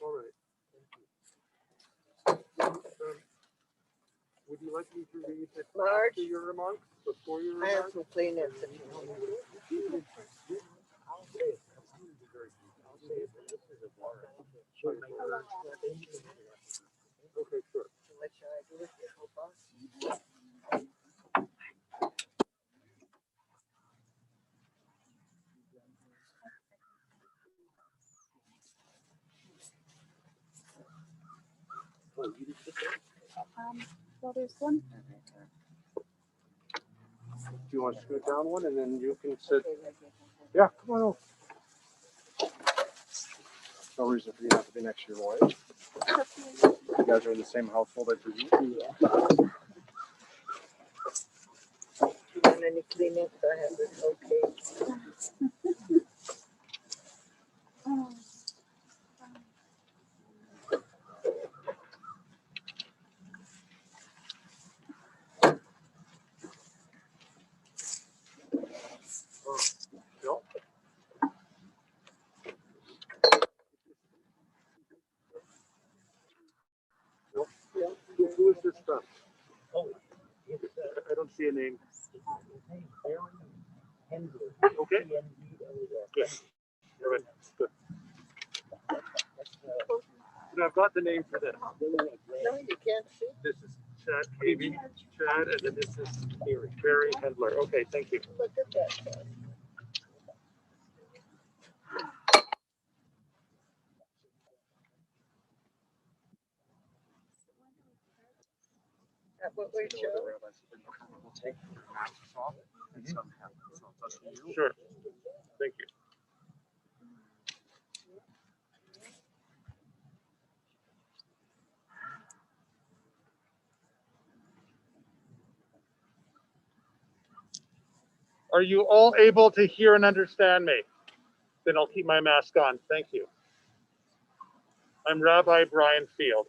All right. Would you like me to read it after your remarks, before your I have remarks? some Kleenex if you want. I'll say it. I'll say it. This is a bar. Okay, sure. What should I do with your whole box? Well, there's one. Do you want to scoot down one and then you can sit? Okay, right here. Yeah, come on over. No reason for you not to be next to your wife. You guys are in the same household, I presume? Yeah. You want any Kleenex? I have this okay. Bill? Bill? Who is this from? Oh, it's I don't see a name. very Hendler. Okay. Good. All right. Good. And I've got the name for this. No, you can't see. This is Chad Cavey. Chad, and then this is Barry Hendler. Okay, thank you. Look at that. What we show? We'll take the masks off and some hats. Sure. Thank you. Are you all able to hear and understand me? Then I'll keep my mask on. Thank you. I'm Rabbi Brian Field.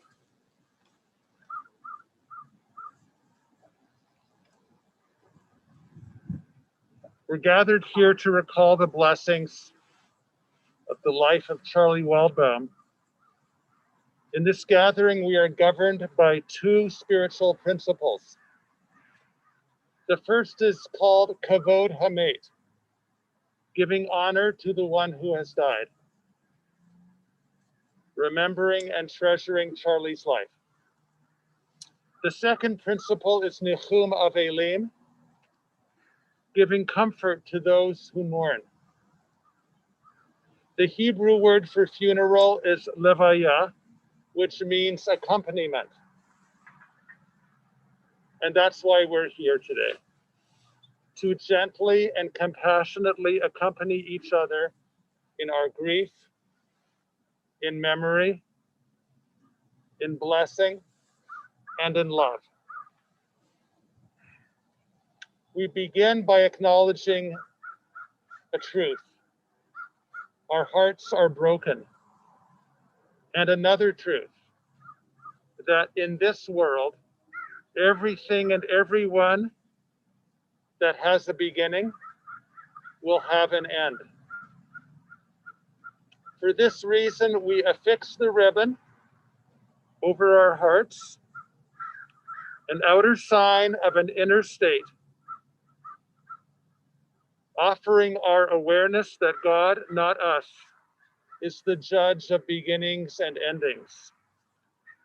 We're gathered here to recall the blessings of the life of Charlie Waldbaum. In this gathering, we are governed by two spiritual principles. The first is called Kavod Hamet, giving honor to the one who has died, remembering and treasuring Charlie's life. The second principle is Nichum Avelim, giving comfort to those who mourn. The Hebrew word for funeral is levaya, which means accompaniment. And that's why we're here today, to gently and compassionately accompany each other in our grief, in memory, in blessing, and in love. We begin by acknowledging a truth. Our hearts are broken. And another truth, that in this world, everything and everyone that has a beginning will have an end. For this reason, we affix the ribbon over our hearts, an outer sign of an inner state, offering our awareness that God, not us, is the judge of beginnings and endings.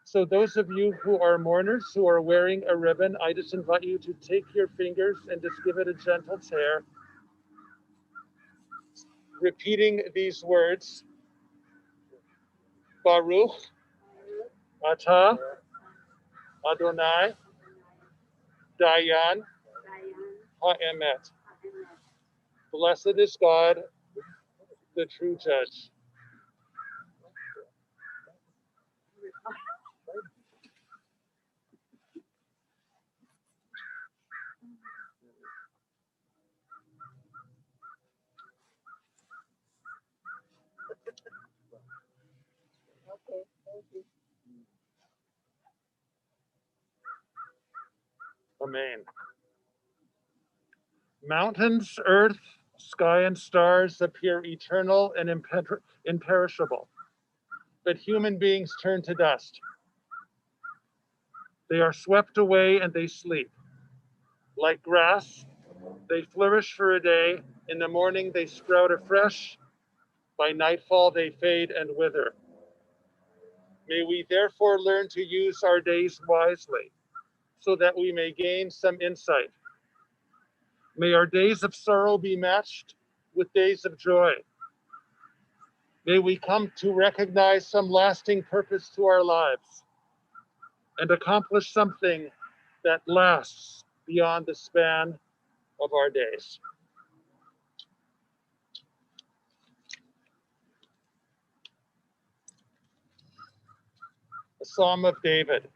So those of you who are mourners, who are wearing a ribbon, I just invite you to take your fingers and just give it a gentle tear, repeating these words, Baruch Atah Adonai Dayan HaEmet. Blessed is God, the true judge. Okay, thank you. Amen. Mountains, earth, Sky and stars appear eternal and imperishable, but human beings turn to dust. They are swept away and they sleep. Like grass, they flourish for a day. In the morning, they sprout afresh. By nightfall, they fade and wither. May we therefore learn to use our days wisely so that we may gain some insight. May our days of sorrow be matched with days of joy. May we come to recognize some lasting purpose to our lives and accomplish something that lasts beyond the span of our days. A Psalm of David.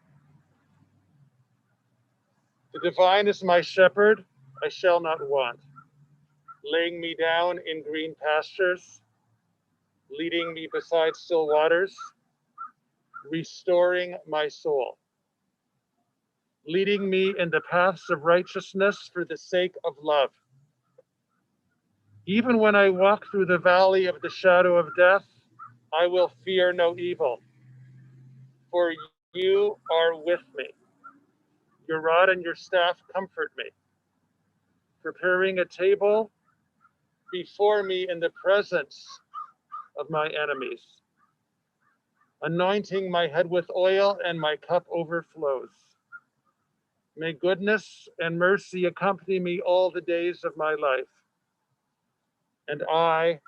The divine is my shepherd, I shall not want. Laying me down in green pastures, leading me beside still waters, restoring my soul. Leading me in the paths of righteousness for the sake of love. Even when I walk through the valley of the shadow of death, I will fear no evil, for you are with me. Your rod and your staff comfort me, preparing a table before me in the presence of my enemies, anointing my head with oil, and my cup overflows. May goodness and mercy accompany me all the days of my life, and I,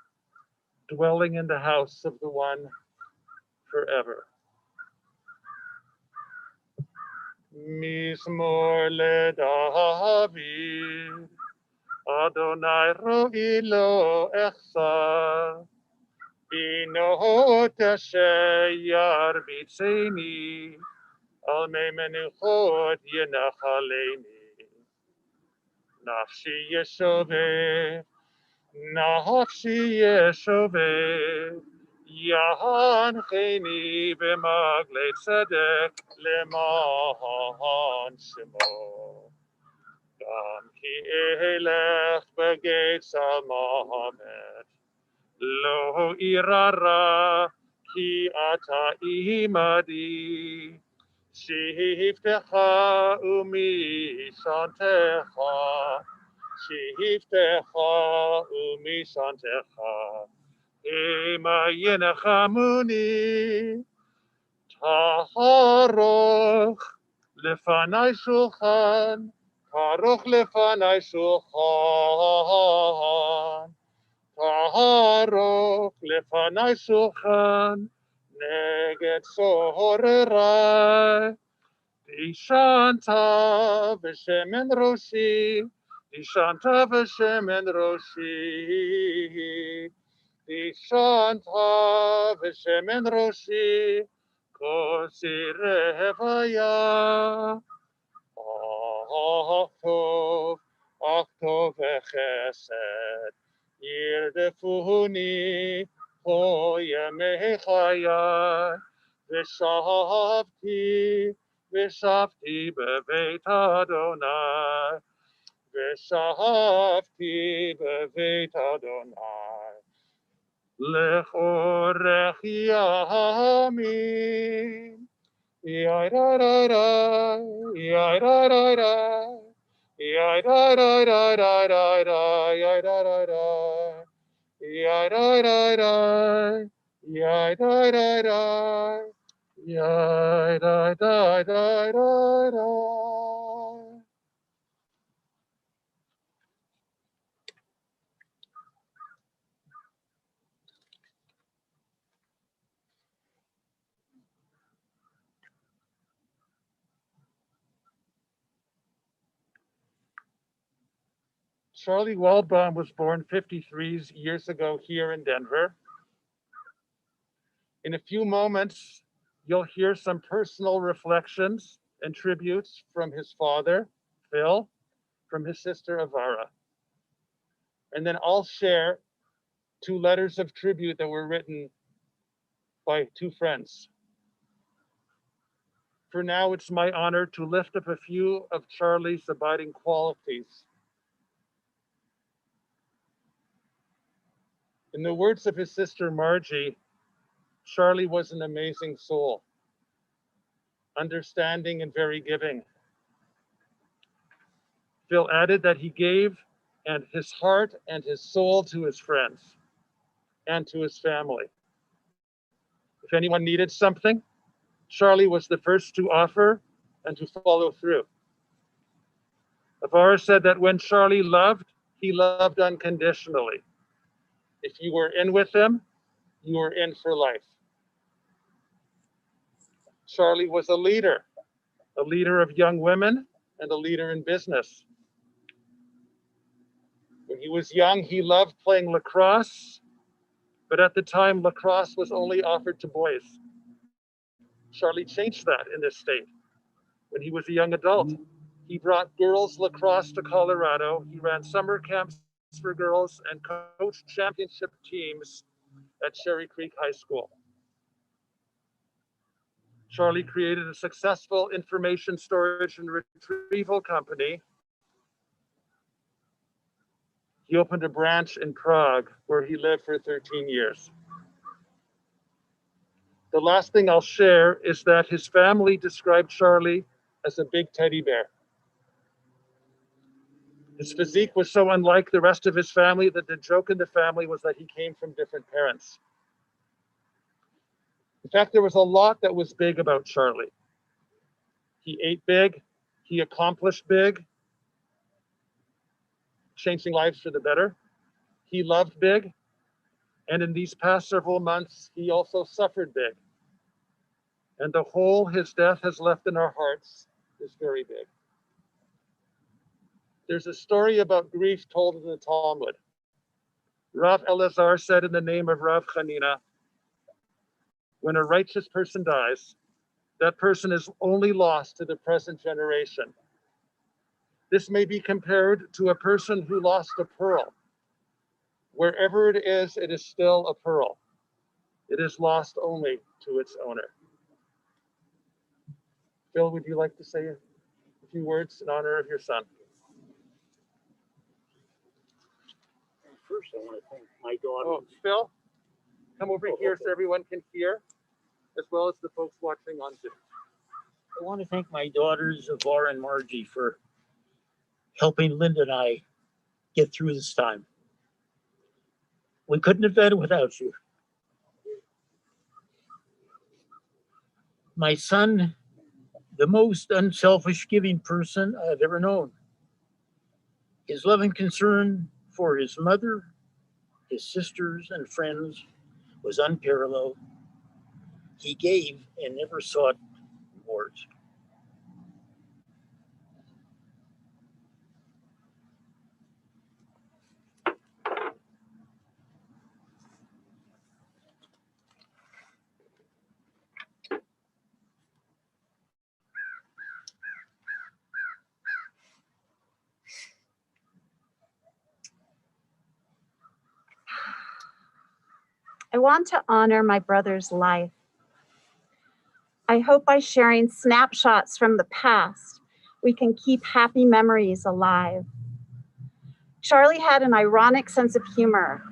dwelling in the house of the one forever. Mizmor leDavid, Adonai ro'i lo echsa, binot asher yarbitzeni, al mei menuchot yenachaleni. Nafshi yeshoveh, nafshi yeshoveh, Yahancheni b'maglei tzedek למען שמו. גם כי אלך בגיא מוות, לא אירא רע, כי אתה עמדי. שבטך ומשענתך, שבטך ומשענתך, המה ינחמוני. תערוך לפני שולחן, תערוך לפני שולחן, תערוך לפני שולחן, נגד צורריי. תשענת בשמן ראשי, תשענת בשמן ראשי, תשענת בשמן ראשי, כוסי רוויה. אך טוב וחסד ירדפוני כל ימי חיי, ושבתי בבית אדוני, ושבתי בבית אדוני לאורך ימים. Yai da da da, yai da da da, yai da da da da da da, yai da da da, yai da da da, yai da da da, yai da da da da da. Charlie Waldbaum was born 53 years ago here in Denver. In a few moments, you'll hear some personal reflections and tributes from his father, Phil, from his sister, Avara. And then I'll share 2 letters of tribute that were written by 2 friends. For now, it's my honor to lift up a few of Charlie's abiding qualities. In the words of his sister Margie, Charlie was an amazing soul, understanding and very giving. Phil added that he gave and his heart and his soul to his friends and to his family. If anyone needed something, Charlie was the first to offer and to follow through. Avara said that when Charlie loved, he loved unconditionally. If you were in with him, you were in for life. Charlie was a leader of young women and a leader in business. When he was young, he loved playing lacrosse, but at the time, lacrosse was only offered to boys. Charlie changed that in this state. When he was a young adult, he brought girls lacrosse to Colorado. He ran summer camps for girls and coached championship teams at Cherry Creek High School. Charlie created a successful information storage and retrieval company. He opened a branch in Prague where he lived for 13 years. The last thing I'll share is that his family described Charlie as a big teddy bear. His physique was so unlike the rest of his family that the joke in the family was that he came from different parents. In fact, there was a lot that was big about Charlie. He ate big, he accomplished big, changing lives for the better. He loved big, and in these past several months, he also suffered big. And the hole his death has left in our hearts is very big. There's a story about grief told in the Talmud. Rav Elazar said in the name of Rav Chanina, when a righteous person dies, that person is only lost to the present generation. This may be compared to a person who lost a pearl. Wherever it is still a pearl. It is lost only to its owner. Phil, would you like to say a few words in honor of your son? First, I want to thank my daughter. Oh, Phil, come over here so everyone can hear, as well as the folks watching on Zoom. I want to thank my daughters, Avara and Margie, for helping Linda and I get through this time. We couldn't have done it without you. My son, the most unselfish, giving person I've ever known. His love and concern for his mother, his sisters, and friends was unparalleled. He gave and never sought rewards. I want to honor my brother's life. I hope by sharing snapshots from the past, we can keep happy memories alive. Charlie had an ironic sense of humor.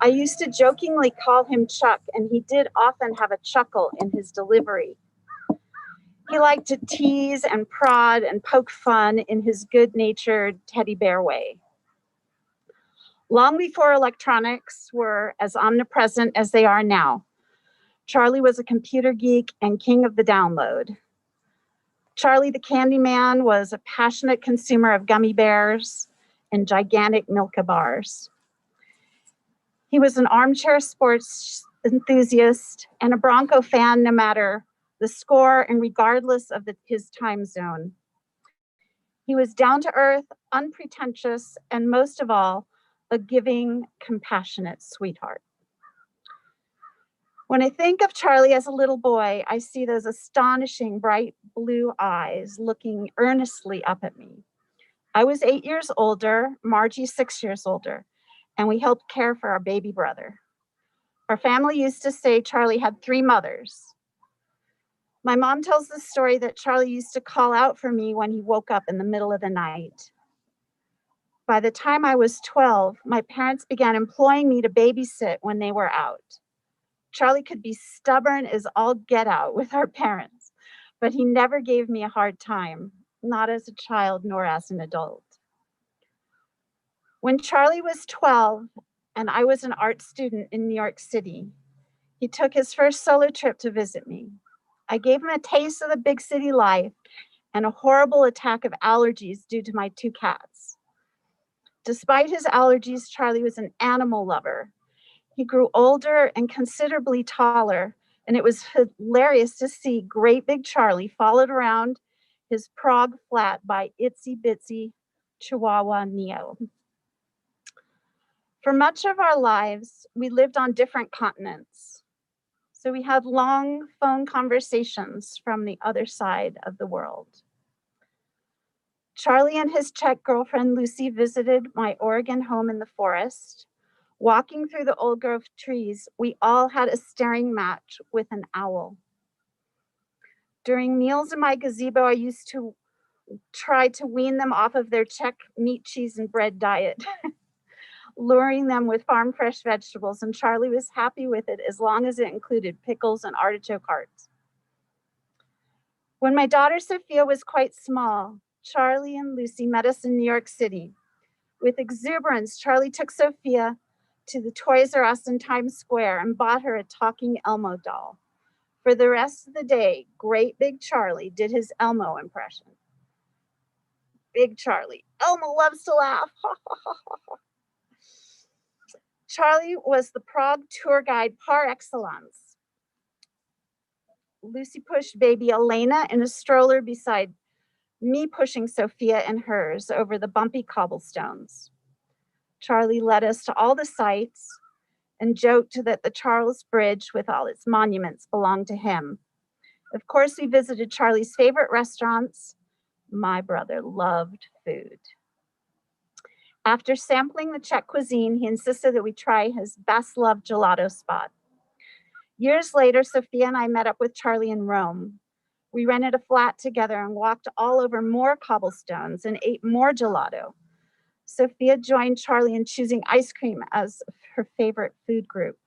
I used to jokingly call him Chuck, and he did often have a chuckle in his delivery. He liked to tease and prod and poke fun in his good-natured teddy bear way. Long before electronics were as omnipresent as they are now, Charlie was a computer geek and king of the download. Charlie the Candyman was a passionate consumer of gummy bears and gigantic Milka bars. He was an armchair sports enthusiast and a Bronco fan no matter the score and regardless of his time zone. He was down to earth, unpretentious, and most of all, a giving, compassionate sweetheart. When I think of Charlie as a little boy, I see those astonishing bright blue eyes looking earnestly up at me. I was 8 years older, Margie 6 years older, and we helped care for our baby brother. Our family used to say Charlie had 3 mothers. My mom tells the story that Charlie used to call out for me when he woke up in the middle of the night. By the time I was 12, my parents began employing me to babysit when they were out. Charlie could be stubborn as all get out with our parents, but he never gave me a hard time, not as a child nor as an adult. When Charlie was 12 and I was an art student in New York City, he took his first solo trip to visit me. I gave him a taste of the big city life and a horrible attack of allergies due to my 2 cats. Despite his allergies, Charlie was an animal lover. He grew older and considerably taller, and it was hilarious to see great big Charlie followed around his Prague flat by itsy bitsy Chihuahua Neo. For much of our lives, we lived on different continents. So we had long phone conversations from the other side of the world. Charlie and his Czech girlfriend Lucy visited my Oregon home in the forest. Walking through the old grove trees, we all had a staring match with an owl. During meals in my gazebo, I used to try to wean them off of their Czech meat, cheese, and bread diet, luring them with farm fresh vegetables, and Charlie was happy with it as long as it included pickles and artichoke hearts. When my daughter Sophia was quite small, Charlie and Lucy met us in New York City. With exuberance, Charlie took Sophia to the Toys R Us in Times Square and bought her a talking Elmo doll. For the rest of the day, great big Charlie did his Elmo impression. Big Charlie, Elmo loves to laugh. Charlie was the Prague tour guide par excellence. Lucy pushed baby Elena in a stroller beside me, pushing Sophia and hers over the bumpy cobblestones. Charlie led us to all the sights and joked that the Charles Bridge with all its monuments belonged to him. Of course, we visited Charlie's favorite restaurants. My brother loved food. After sampling the Czech cuisine, he insisted that we try his best loved gelato spot. Years later, Sophia and I met up with Charlie in Rome. We rented a flat together and walked all over more cobblestones and ate more gelato. Sophia joined Charlie in choosing ice cream as her favorite food group.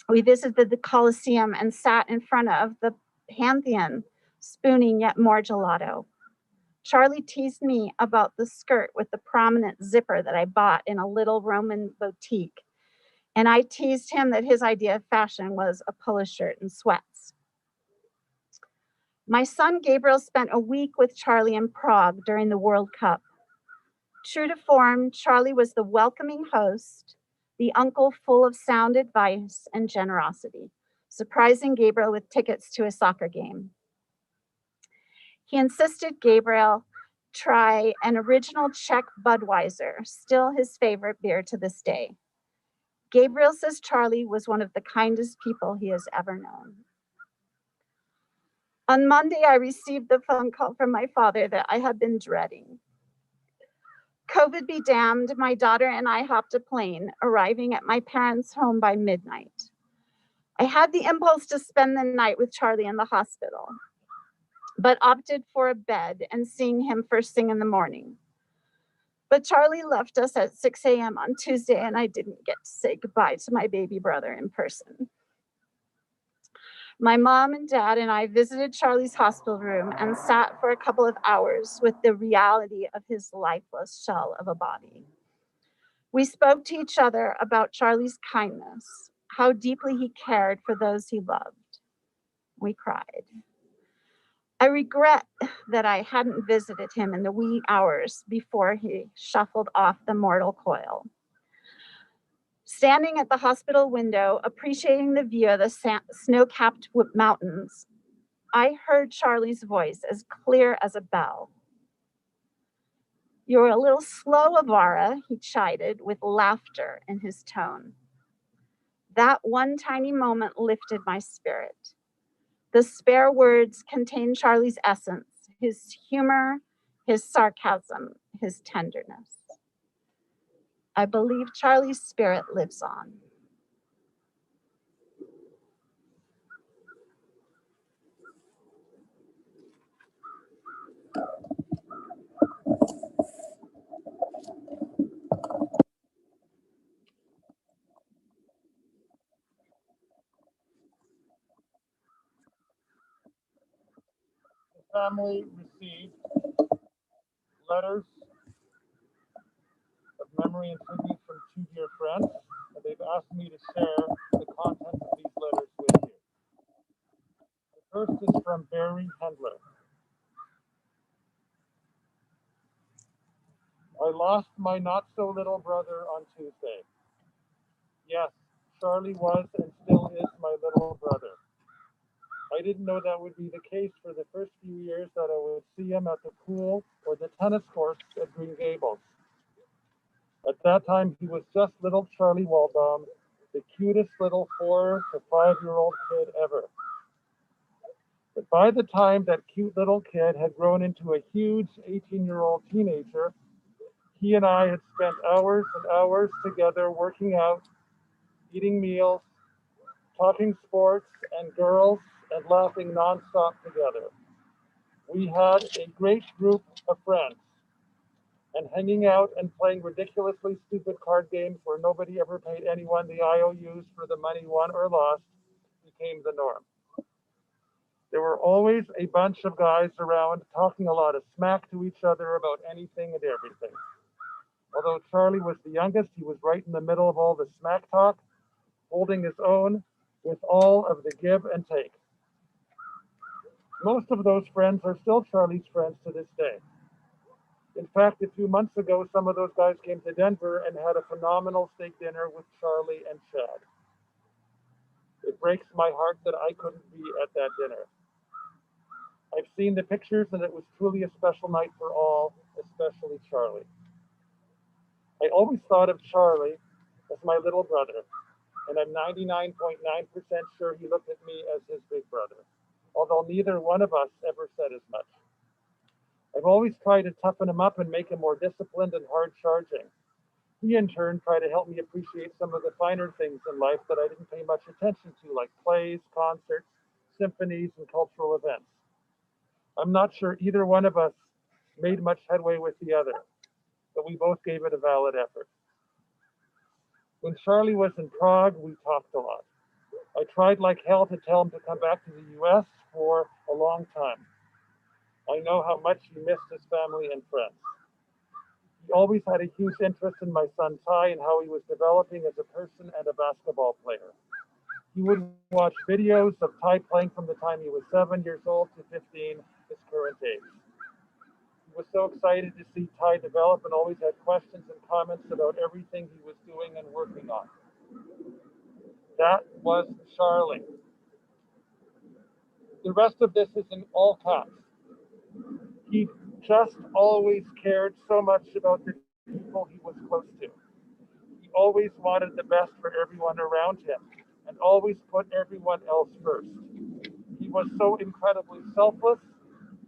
We visited the Colosseum and sat in front of the Pantheon, spooning yet more gelato. Charlie teased me about the skirt with the prominent zipper that I bought in a little Roman boutique, and I teased him that his idea of fashion was a polo shirt and sweats. My son Gabriel spent a week with Charlie in Prague during the World Cup. True to form, Charlie was the welcoming host, the uncle full of sound advice and generosity, surprising Gabriel with tickets to a soccer game. He insisted Gabriel try an original Czech Budweiser, still his favorite beer to this day. Gabriel says Charlie was one of the kindest people he has ever known. On Monday, I received the phone call from my father that I had been dreading. COVID be damned, my daughter and I hopped a plane, arriving at my parents' home by midnight. I had the impulse to spend the night with Charlie in the hospital, but opted for a bed and seeing him first thing in the morning. But Charlie left us at 6 a.m. on Tuesday, and I didn't get to say goodbye to my baby brother in person. My mom and dad and I visited Charlie's hospital room and sat for a couple of hours with the reality of his lifeless shell of a body. We spoke to each other about Charlie's kindness, how deeply he cared for those he loved. We cried. I regret that I hadn't visited him in the wee hours before he shuffled off the mortal coil. Standing at the hospital window, appreciating the view of the snow-capped mountains, I heard Charlie's voice as clear as a bell. "You're a little slow, Avara," he chided with laughter in his tone. That one tiny moment lifted my spirit. The spare words contained Charlie's essence, his humor, his sarcasm, his tenderness. I believe Charlie's spirit lives on. family received letters of memory and tribute from two dear friends, and they've asked me to share the contents of these letters with you. The first is from Barry Hendler. I lost my not-so-little brother on Tuesday. Yes, Charlie was and still is my little brother. I didn't know that would be the case for the first few years that I would see him at the pool or the tennis courts at Green Gables. At that time, he was just little Charlie Waldbaum, the cutest little 4 to 5-year-old kid ever. But by the time that cute little kid had grown into a huge 18-year-old teenager, he and I had spent hours and hours together working out, eating meals, talking sports and girls, and laughing nonstop together. We had a great group of friends, and hanging out and playing ridiculously stupid card games where nobody ever paid anyone the IOUs for the money won or lost became the norm. There were always a bunch of guys around talking a lot of smack to each other about anything and everything. Although Charlie was the youngest, he was right in the middle of all the smack talk, holding his own with all of the give and take. Most of those friends are still Charlie's friends to this day. In fact, a few months ago, some of those guys came to Denver and had a phenomenal steak dinner with Charlie and Chad. It breaks my heart that I couldn't be at that dinner. I've seen the pictures and it was truly a special night for all, especially Charlie. I always thought of Charlie as my little brother, and I'm 99.9% sure he looked at me as his big brother, although neither one of us ever said as much. I've always tried to toughen him up and make him more disciplined and hard-charging. He, in turn, tried to help me appreciate some of the finer things in life that I didn't pay much attention to, like plays, concerts, symphonies, and cultural events. I'm not sure either one of us made much headway with the other, but we both gave it a valid effort. When Charlie was in Prague, we talked a lot. I tried like hell to tell him to come back to the US for a long time. I know how much he missed his family and friends. He always had a huge interest in my son Ty and how he was developing as a person and a basketball player. He would watch videos of Ty playing from the time he was 7 years old to 15, his current age. He was so excited to see Ty develop and always had questions and comments about everything he was doing and working on. That was Charlie. The rest of this is in all caps. He just always cared so much about the people he was close to. He always wanted the best for everyone around him and always put everyone else first. He was so incredibly selfless,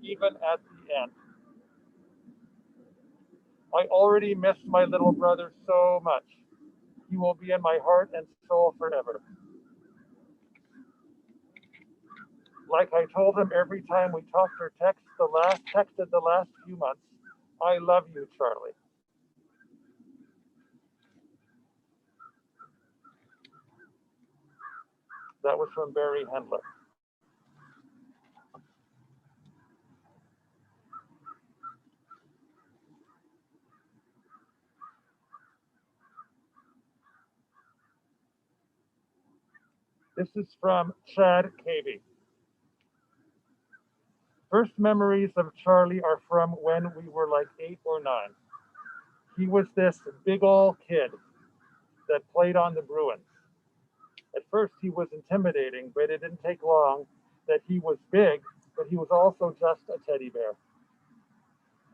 even at the end. I already miss my little brother so much. He will be in my heart and soul forever. Like I told him every time we talked or texted the last few months, I love you, Charlie. That was from Barry Hendler. This is from Chad Cavey. First memories of Charlie are from when we were like 8 or 9. He was this big old kid that played on the Bruins. At first he was intimidating, but it didn't take long that he was big, but he was also just a teddy bear.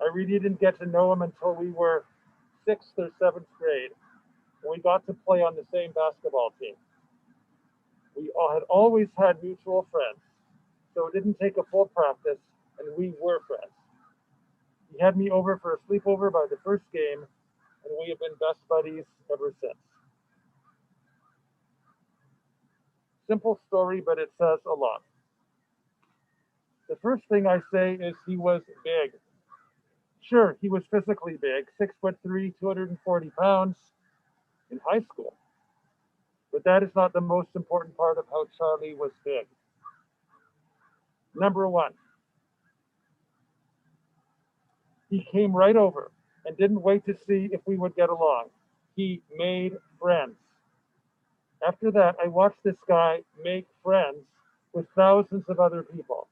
I really didn't get to know him until we were 6th or 7th grade, and we got to play on the same basketball team. We all had always had mutual friends, so it didn't take a full practice, and we were friends. He had me over for a sleepover by the first game, and we have been best buddies ever since. Simple story, but it says a lot. The first thing I say is he was big. Sure, he was physically big, 6'3", 240 pounds in high school. But that is not the most important part of how Charlie was big. Number one, He came right over and didn't wait to see if we would get along. He made friends. After that, I watched this guy make friends with thousands of other people.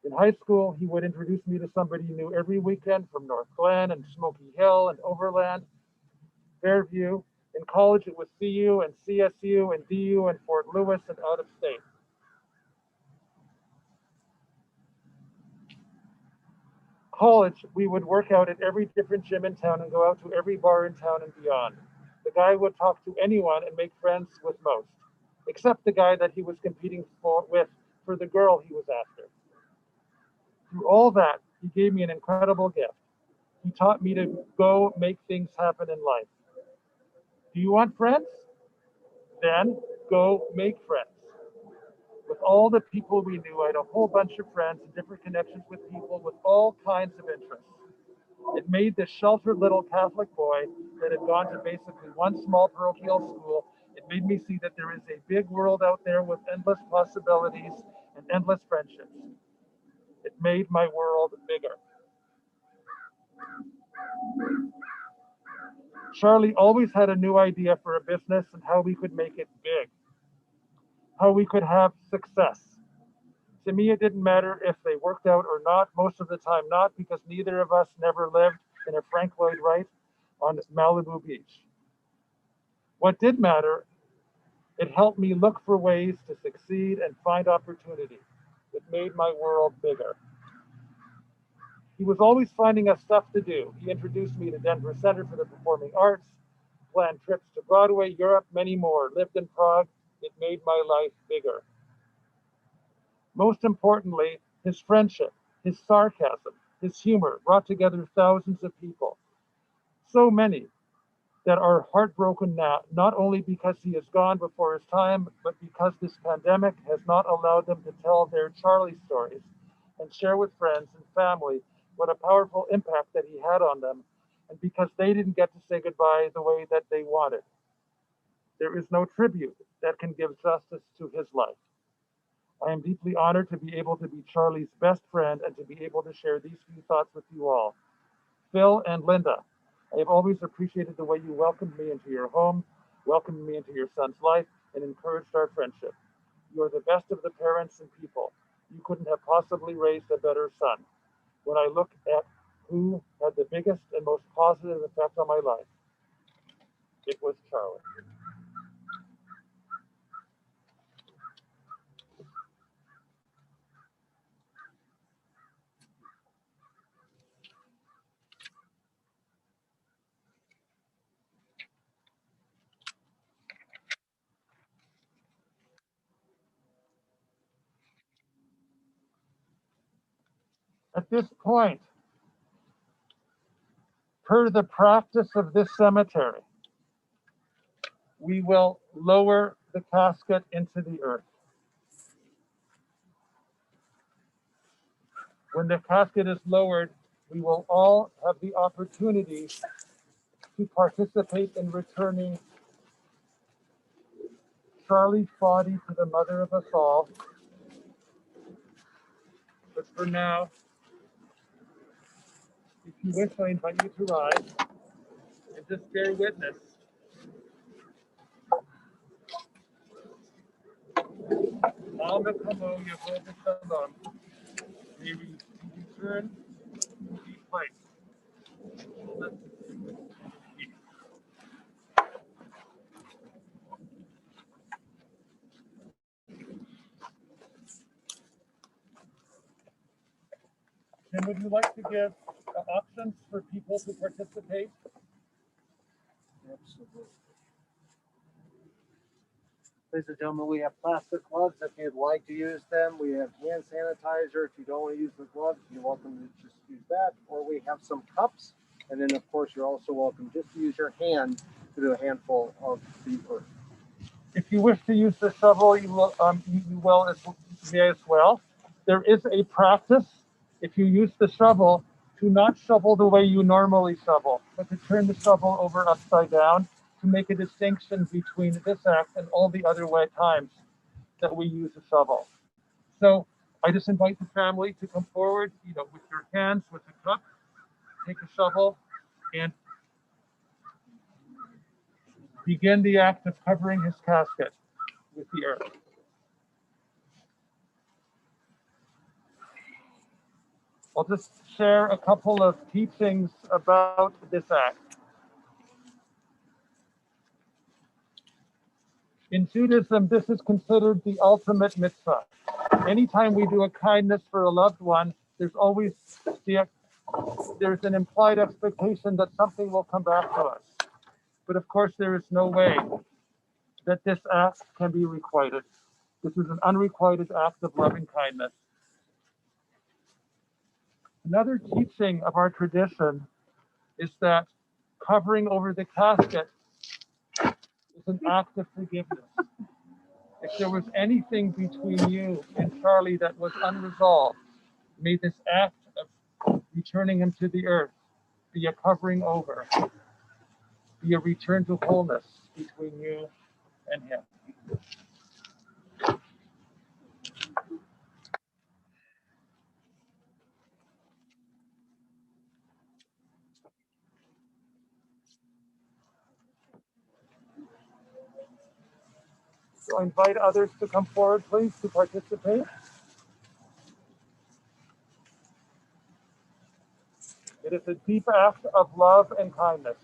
In high school, he would introduce me to somebody he knew every weekend from North Glen and Smoky Hill and Overland, Fairview. In college, it was CU and CSU and DU and Fort Lewis and out of state. College, we would work out at every different gym in town and go out to every bar in town and beyond. The guy would talk to anyone and make friends with most, except the guy that he was competing with for the girl he was after. Through all that, he gave me an incredible gift. He taught me to go make things happen in life. Do you want friends? Then go make friends. With all the people we knew, I had a whole bunch of friends and different connections with people with all kinds of interests. It made this sheltered little Catholic boy that had gone to basically one small parochial school. It made me see that there is a big world out there with endless possibilities and endless friendships. It made my world bigger. Charlie always had a new idea for a business and how we could make it big, how we could have success. To me, it didn't matter if they worked out or not, most of the time not, because neither of us never lived in a Frank Lloyd Wright on Malibu Beach. What did matter, it helped me look for ways to succeed and find opportunity. It made my world bigger. He was always finding us stuff to do. He introduced me to Denver Center for the Performing Arts, planned trips to Broadway, Europe, many more, lived in Prague. It made my life bigger. Most importantly, his friendship, his sarcasm, his humor brought together thousands of people. So many that are heartbroken now, not only because he is gone before his time, but because this pandemic has not allowed them to tell their Charlie stories and share with friends and family what a powerful impact that he had on them, and because they didn't get to say goodbye the way that they wanted. There is no tribute that can give justice to his life. I am deeply honored to be able to be Charlie's best friend and to be able to share these few thoughts with you all. Phil and Linda, I have always appreciated the way you welcomed me into your home, welcomed me into your son's life, and encouraged our friendship. You are the best of the parents and people. You couldn't have possibly raised a better son. When I look at who had the biggest and most positive effect on my life, it was Charlie. At this point, per the practice of this cemetery, we will lower the casket into the earth. When the casket is lowered, we will all have the opportunity to participate in returning Charlie's body to the mother of us all. But for now, if you wish, I invite you to rise and just bear witness. Alma Kamo Yehovah Shalom. May we return to the place. Tim, would you like to give options for people to participate? Absolutely. Ladies and gentlemen, we have plastic gloves if you'd like to use them. We have hand sanitizer. If you don't want to use the gloves, you're welcome to just use that. Or we have some cups. And then, of course, you're also welcome just to use your hand to do a handful of the earth. If you wish to use the shovel, you will as well. There is a practice, if you use the shovel, to not shovel the way you normally shovel, but to turn the shovel over upside down to make a distinction between this act and all the other times that we use a shovel. So I just invite the family to come forward, with your hands with the cup, take a shovel and begin the act of covering his casket with the earth. I'll just share a couple of teachings about this act. In Judaism, this is considered the ultimate mitzvah. Anytime we do a kindness for a loved one, there's always there's an implied expectation that something will come back to us. But of course, there is no way that this act can be requited. This is an unrequited act of loving kindness. Another teaching of our tradition is that covering over the casket is an act of forgiveness. If there was anything between you and Charlie that was unresolved, may this act of returning him to the earth be a covering over, be a return to wholeness between you and him. So I invite others to come forward, please, to participate. It is a deep act of love and kindness.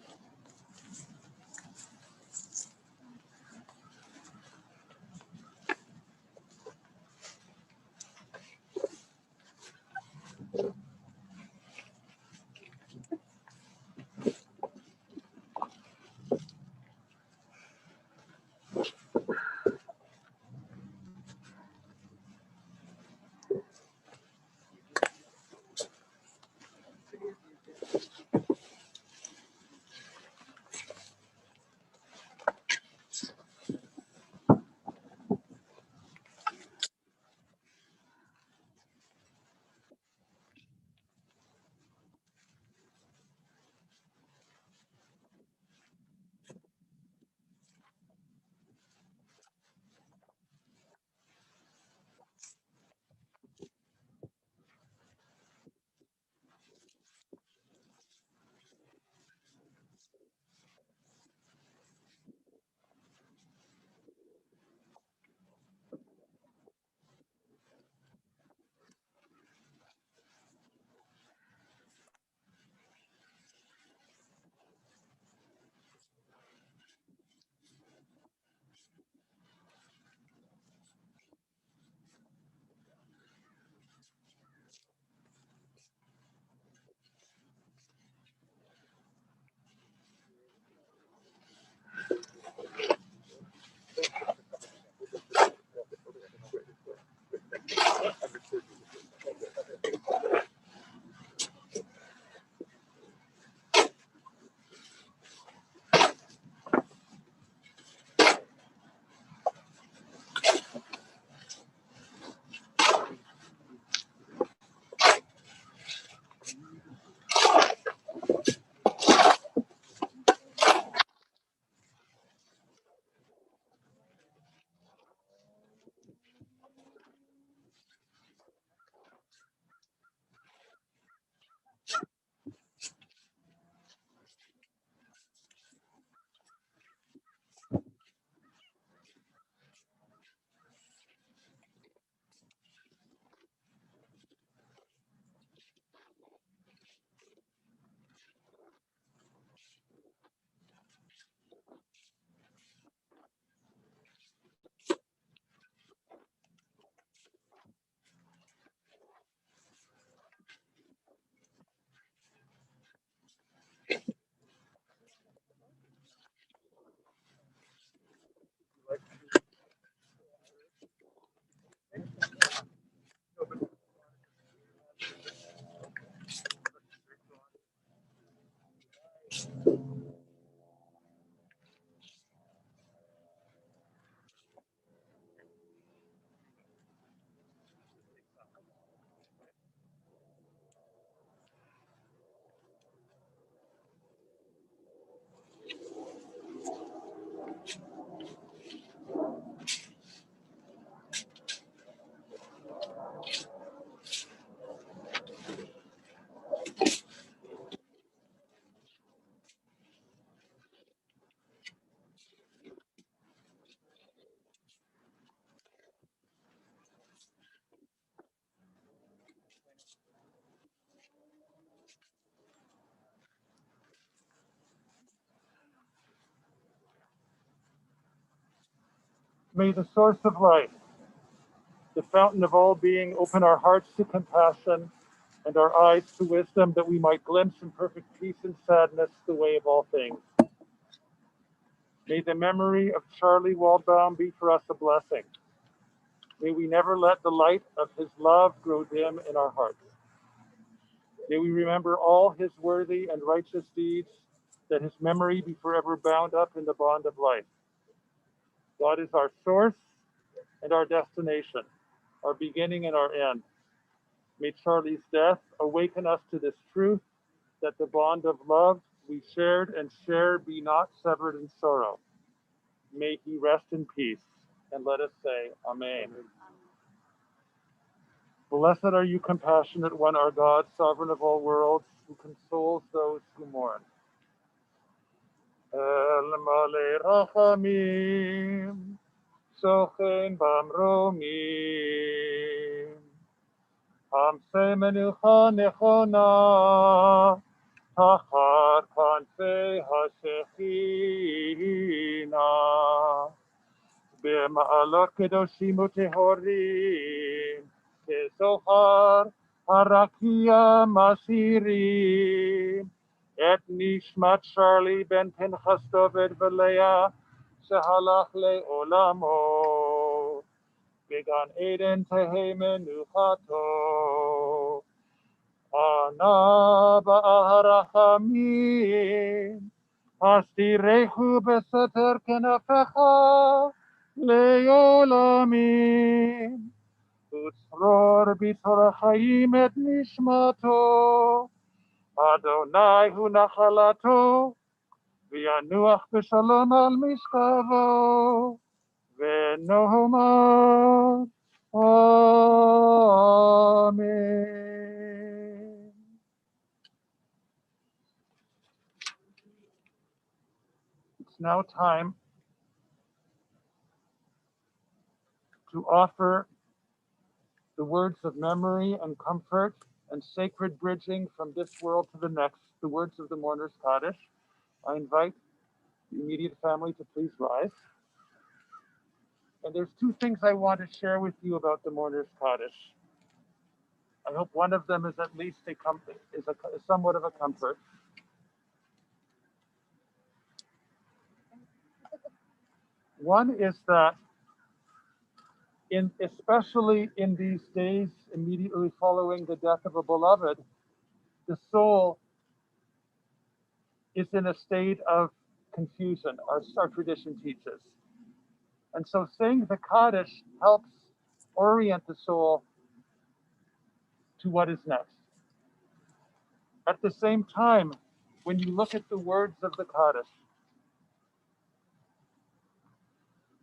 May the source of life, the fountain of all being, open our hearts to compassion and our eyes to wisdom, that we might glimpse in perfect peace and sadness the way of all things. May the memory of Charlie Waldbaum be for us a blessing. May we never let the light of his love grow dim in our hearts. May we remember all his worthy and righteous deeds, that his memory be forever bound up in the bond of life. God is our source and our destination, our beginning and our end. May Charlie's death awaken us to this truth, that the bond of love we shared and share be not severed in sorrow. May he rest in peace. And let us say, Amen. Blessed are you, compassionate one, our God, sovereign of all worlds, who consoles those who mourn. El male rachamim, sochen bamromim, hamse menucha nechona, tachar kanfei hashechina, במעלות קדושים וטהורים, כזוהר הרקיע מסירים, את נשמת שרלי בן פנחס דוד ולאה, שהלך לעולמו, בגן עדן תהא מנוחתו. אנא באה הרחמים, הסתירהו בסתר כנפיך לעולמים, וצרור בצרור החיים את נשמתו. אדוני הוא נחלתו, וינוח בשלום על משכבו, ונאמר אמן. It's now time to offer the words of memory and comfort and sacred bridging from this world to the next, the words of the mourner's Kaddish. I invite the immediate family to please rise. And there's two things I want to share with you about the mourner's Kaddish. I hope one of them is at least a somewhat of a comfort. One is that especially in these days immediately following the death of a beloved, the soul is in a state of confusion, as our tradition teaches. And so saying the Kaddish helps orient the soul to what is next. At the same time, when you look at the words of the Kaddish,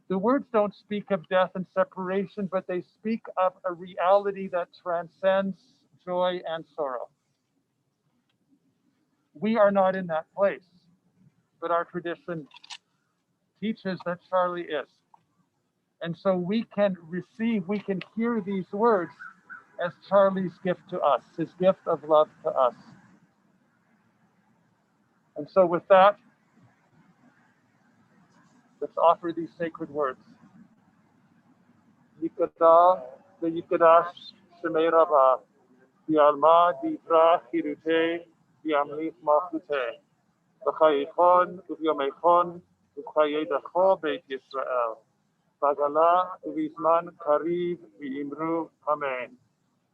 the words don't speak of death and separation, but they speak of a reality that transcends joy and sorrow. We are not in that place, but our tradition teaches that Charlie is. And so we can hear these words as Charlie's gift to us, his gift of love to us. And so with that, let's offer these sacred words. Yikada v'yikadash shemei rabah, v'alma v'yifrach chirutei, v'yamlich malchutei, v'chayichon u'v'yomeichon u'v'chayedacho beit Yisrael, v'agala u'v'zman kariv v'imru amen.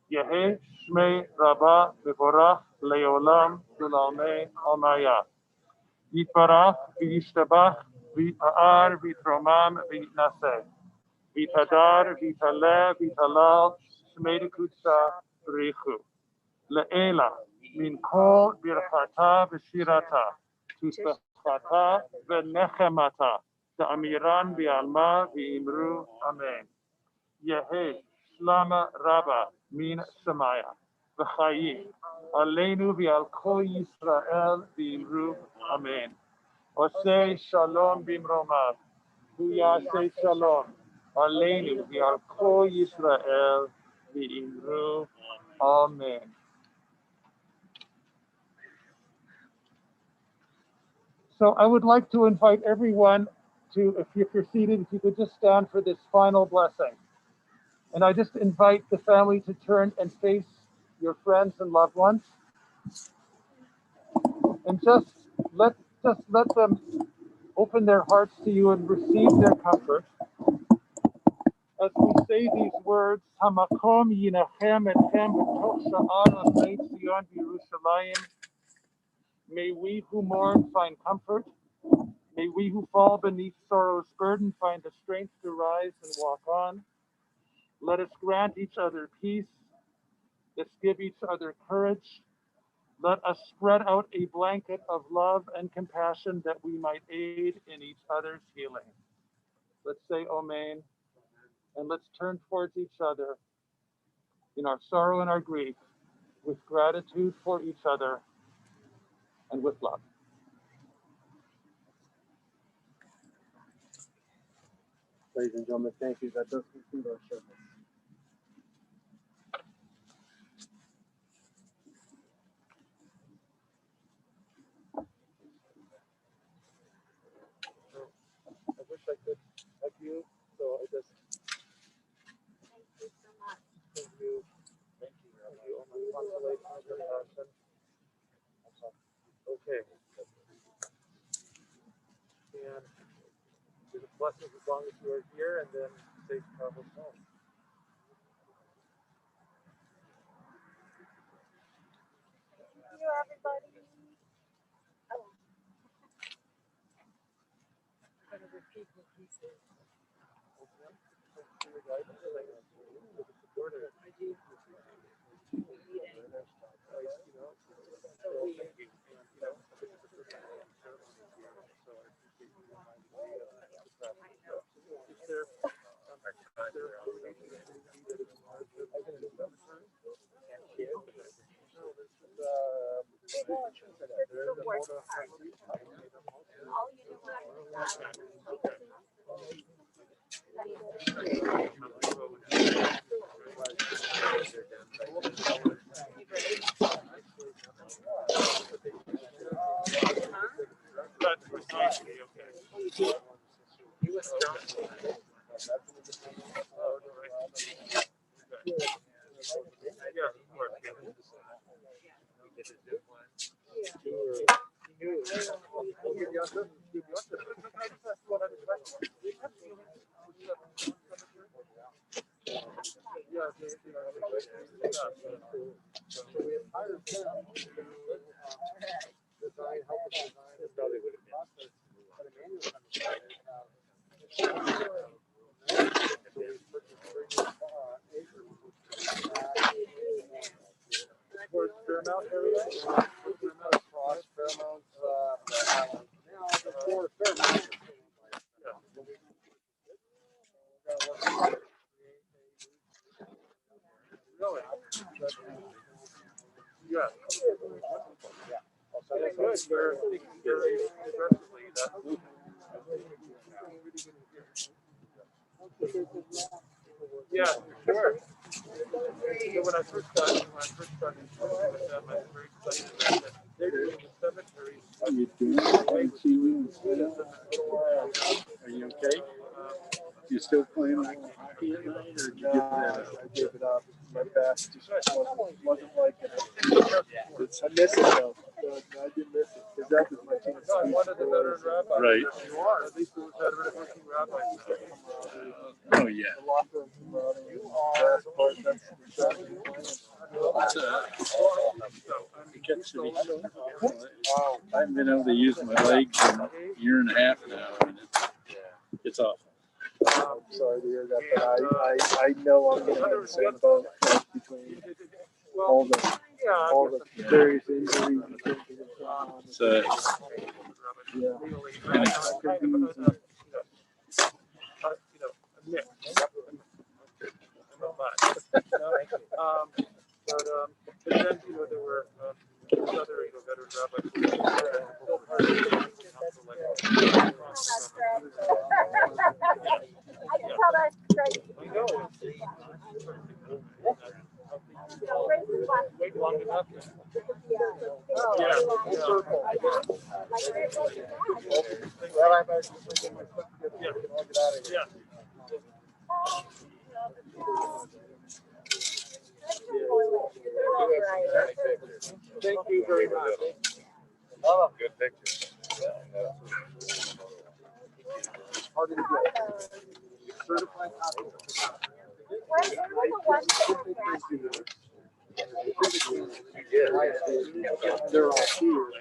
Yehe shmei rabah v'vorach le'olam v'lalmei almaya. Yitbarach v'yishtabach v'yipa'ar v'yitromam v'yitnaseh. Vitadar, vitale, vitalal, shmei kutsa, richu. Le'ela, min kol birchata v'shirata, tusbechata v'nechemata, ta'amiran v'alma v'imru, amen. Yehe, shlama rabba, min samaya, v'chayim, aleinu v'al kol Yisrael v'imru, amen. Osei shalom bimromav, huyasei shalom. Aleinu v'al kol Yisrael v'imru, amen. So I would like to invite everyone if you're seated, if you could just stand for this final blessing. And I just invite the family to turn and face your friends and loved ones. And just let them open their hearts to you and receive their comfort. As we say these words, Hamakom yinachem etchem b'toch sha'ar asay Tzion v'Yerushalayim. May we who mourn find comfort. May we who fall beneath sorrow's burden find the strength to rise and walk on. Let us grant each other peace. Let's give each other courage. Let us spread out a blanket of love and compassion that we might aid in each other's healing. Let's say Amen, and let's turn towards each other in our sorrow and our grief with gratitude for each other and with love. Ladies and gentlemen, thank you. That does conclude our service. I wish I could hug you, so I just thank you so much. Thank you. Thank you. Thank you. Oh, my consolation, compassion. Okay. And give us blessings as long as you are here, and then safe travels home. Thank you, everybody. I'm gonna repeat what he said. I do. Yeah, sure. So when I first started with them, I was very excited that they're doing the cemetery. How you doing? I haven't seen you in a while. Are you okay? You still playing hockey at night, or did you give that up? I gave it up. My best just wasn't like it. I miss it though. I did miss it because that was my team. No, I'm one of the veteran rabbis. Right. You are. At least it was veteran working rabbis. Oh yeah. The locker room, you are. I haven't been able to use my legs in a year and a half now, and it's awful. I'm sorry to hear that, but I know I'm going to be in the same boat between all the various injuries and things that have gone on. So Yeah. But then, there were other, veteran rabbis who were still part of the council, like, I can tell that's great. I know. Wait long enough. Yeah. Well, I'm actually thinking my foot Thank you very much. Good picture. Part of the deal. Certified copy. They're all here.